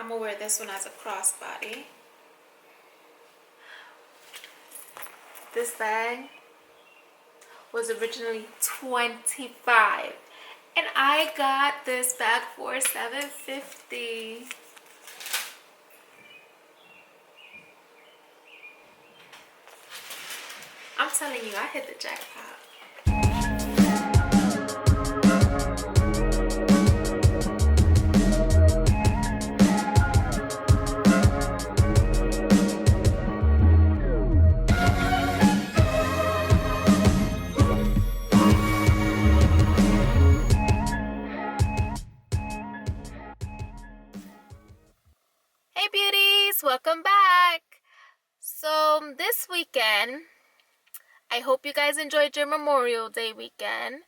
I'm gonna wear this one as a crossbody. This bag was originally $25, and I got this bag for $7.50. I'm telling you, I hit the jackpot. Hey beauties, welcome back. So this weekend, I hope you guys enjoyed your Memorial Day weekend.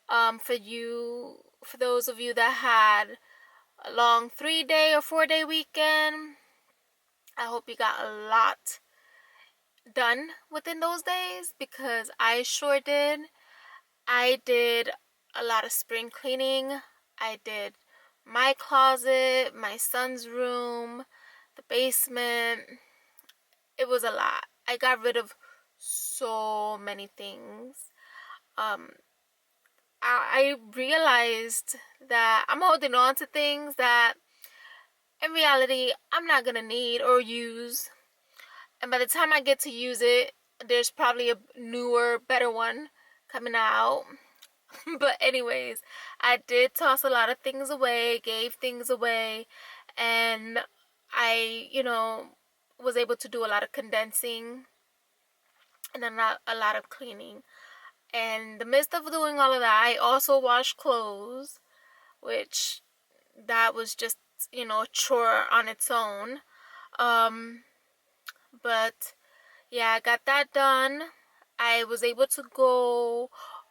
For those of you that had a long 3-day or 4-day weekend, I hope you got a lot done within those days, because I sure did. I did a lot of spring cleaning. I did my closet, my son's room, the basement. It was a lot. I got rid of so many things. I realized that I'm holding on to things that in reality I'm not gonna need or use, and by the time I get to use it, there's probably a newer, better one coming out. But anyways, I did toss a lot of things away, gave things away, and I, was able to do a lot of condensing and a lot of cleaning. And in the midst of doing all of that, I also washed clothes, which that was just, a chore on its own. But yeah, I got that done. I was able to go,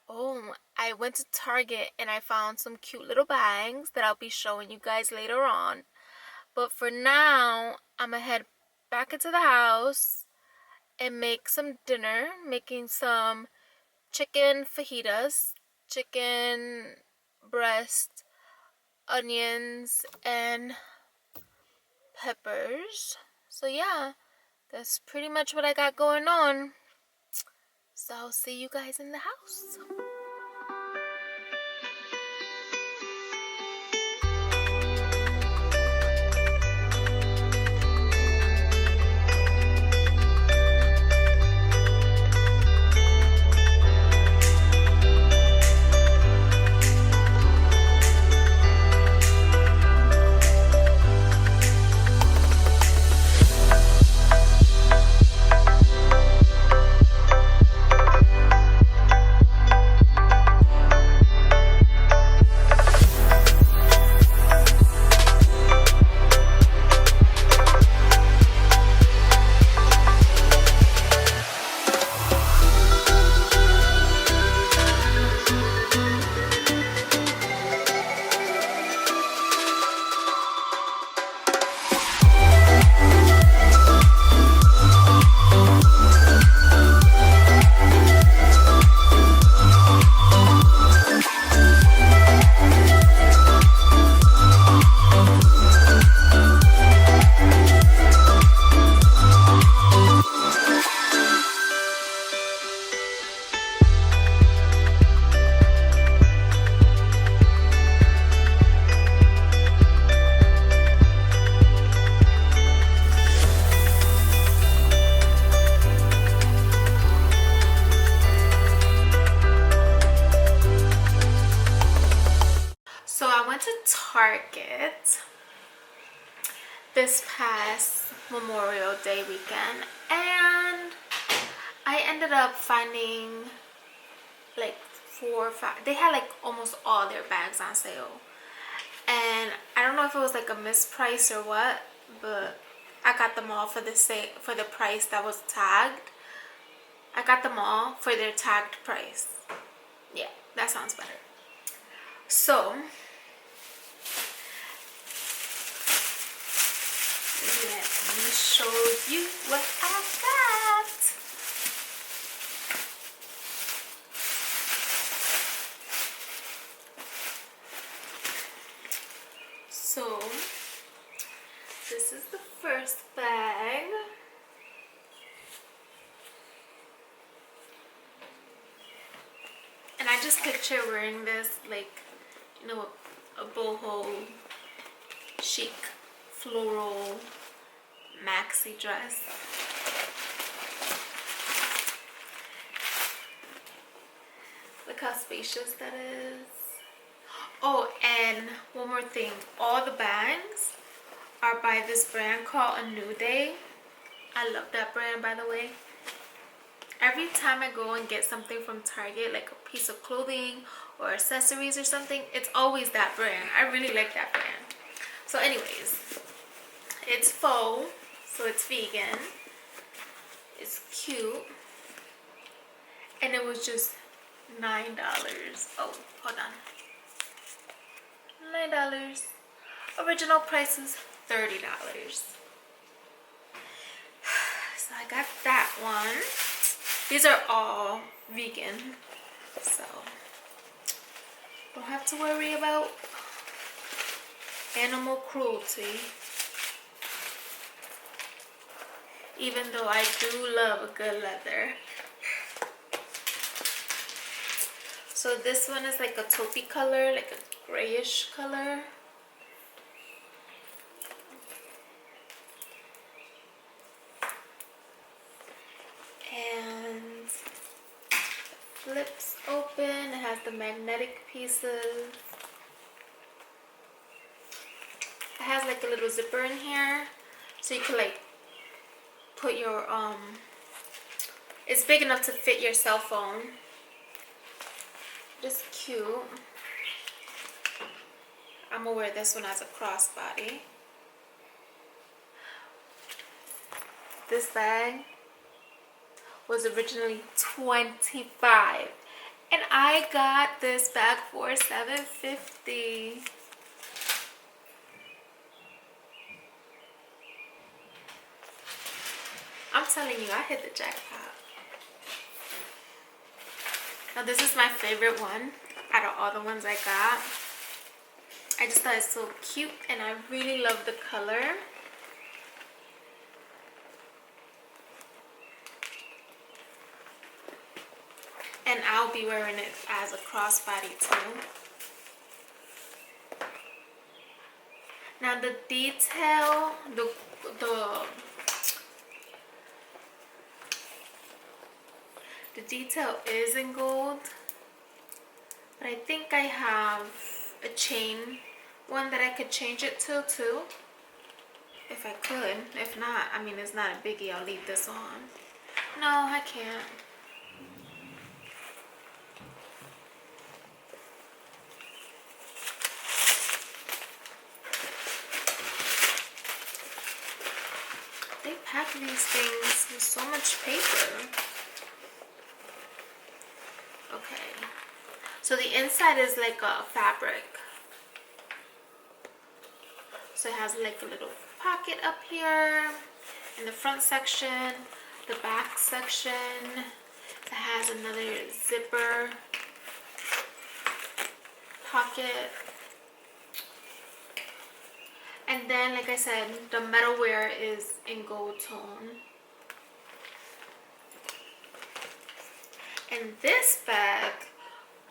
I went to Target and I found some cute little bags that I'll be showing you guys later on. But for now, I'm gonna head back into the house and make some dinner, making some chicken fajitas, chicken breast, onions, and peppers. So yeah, that's pretty much what I got going on. So I'll see you guys in the house. So I went to Target this past Memorial Day weekend, and I ended up finding like 4 or 5. They had like almost all their bags on sale, and I don't know if it was like a misprice or what, but I got them all for the price that was tagged. I got them all for their tagged price. Yeah, that sounds better. So let me show you what I got. So This is the first bag. And I just picture wearing this like, you know, a boho chic floral maxi dress. Look how spacious that is. Oh, and one more thing. All the bags are by this brand called A New Day. I love that brand, by the way. Every time I go and get something from Target, like a piece of clothing or accessories or something, it's always that brand. I really like that brand. So anyways, it's faux, so it's vegan. It's cute. And it was just $9. Oh, hold on. $9. Original price is $30. So I got that one. These are all vegan, so don't have to worry about animal cruelty. Even though I do love a good leather. So this one is like a taupey color, like a grayish color. And flips open. It has the magnetic pieces. It has like a little zipper in here, so you could like put your it's big enough to fit your cell phone. Just cute. I'm gonna wear this one as a crossbody. This bag was originally $25, and I got this bag for $7.50. I'm telling you, I hit the jackpot. Now this is my favorite one out of all the ones I got. I just thought it's so cute, and I really love the color. And I'll be wearing it as a crossbody too. Now the detail, the detail is in gold, but I think I have a chain one that I could change it to too, if I could. If not, I mean, it's not a biggie. I'll leave this on. No, I can't. They pack these things with so much paper. Okay, so the inside is like a fabric. So it has like a little pocket up here in the front section, the back section. It has another zipper pocket. And then, like I said, the metalware is in gold tone. And this bag,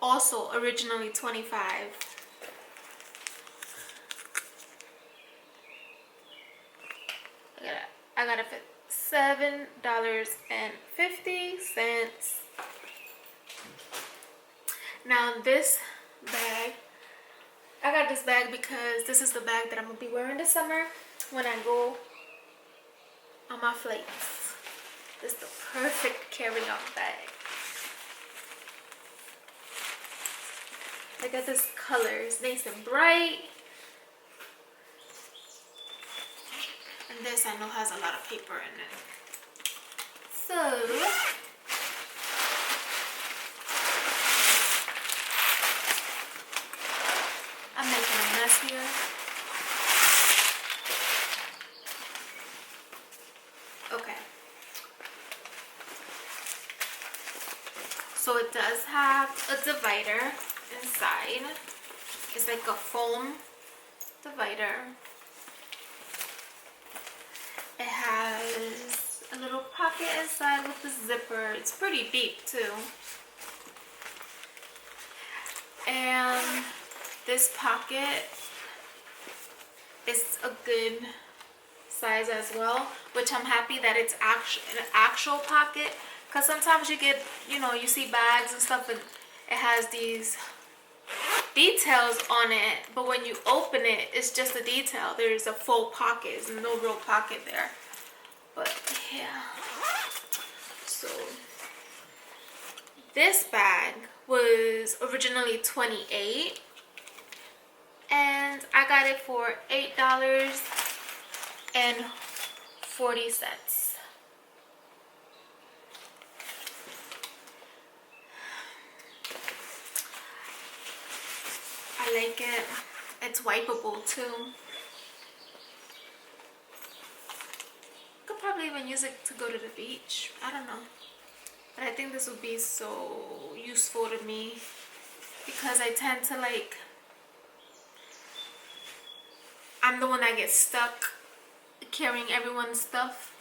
also originally $25. I got it for $7.50. Now this bag, I got this bag because this is the bag that I'm gonna be wearing this summer when I go on my flights. This is the perfect carry-on bag. I got this color, it's nice and bright. And this I know has a lot of paper in it. So I'm making a mess here. Okay. So it does have a divider inside. It's like a foam divider. It's pretty deep too. And this pocket is a good size as well, which I'm happy that it's an actual pocket, because sometimes you get, you know, you see bags and stuff and it has these details on it, but when you open it, it's just a detail. There's a full pocket. There's no real pocket there. But yeah, so this bag was originally $28 and I got it for $8.40. I like it. It's wipeable too. Could probably even use it to go to the beach. I don't know. But I think this would be so useful to me because I tend to like, I'm the one that gets stuck carrying everyone's stuff.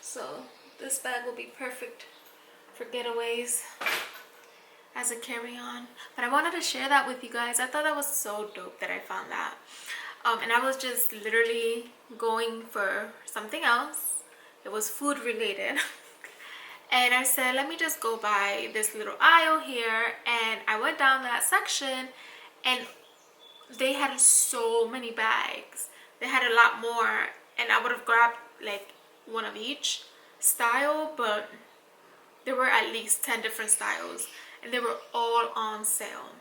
So this bag will be perfect for getaways as a carry-on. But I wanted to share that with you guys. I thought that was so dope that I found that. And I was just literally going for something else. It was food related. And I said, let me just go by this little aisle here. And I went down that section and they had so many bags. They had a lot more. And I would have grabbed like one of each style, but there were at least 10 different styles. And they were all on sale.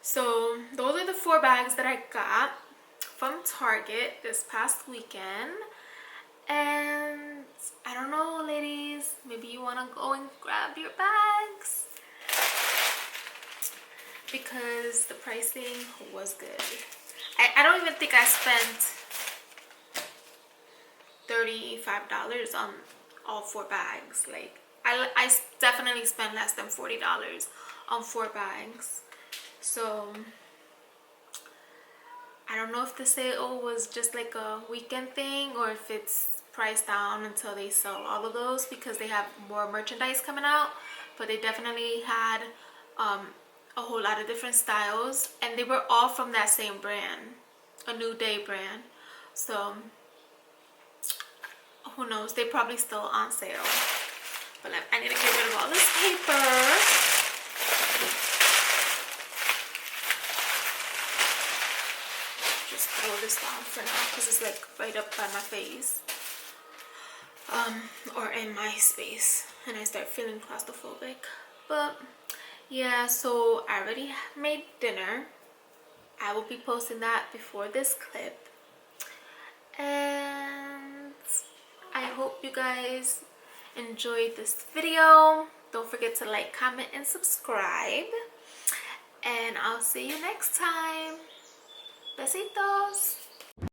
So those are the 4 bags that I got from Target this past weekend. And I don't know, ladies, maybe you want to go and grab your bags because the pricing was good. I don't even think I spent $35 on all 4 bags. Like I definitely spent less than $40 on 4 bags. So I don't know if the sale was just like a weekend thing or if it's priced down until they sell all of those, because they have more merchandise coming out. But they definitely had a whole lot of different styles, and they were all from that same brand, a New Day brand. So who knows, they probably still on sale. But I need to get rid of all this paper. Just throw this down for now because it's like right up by my face, or in my space, and I start feeling claustrophobic. But yeah, so I already made dinner. I will be posting that before this clip, and I hope you guys enjoyed this video. Don't forget to like, comment, and subscribe, and I'll see you next time. Besitos.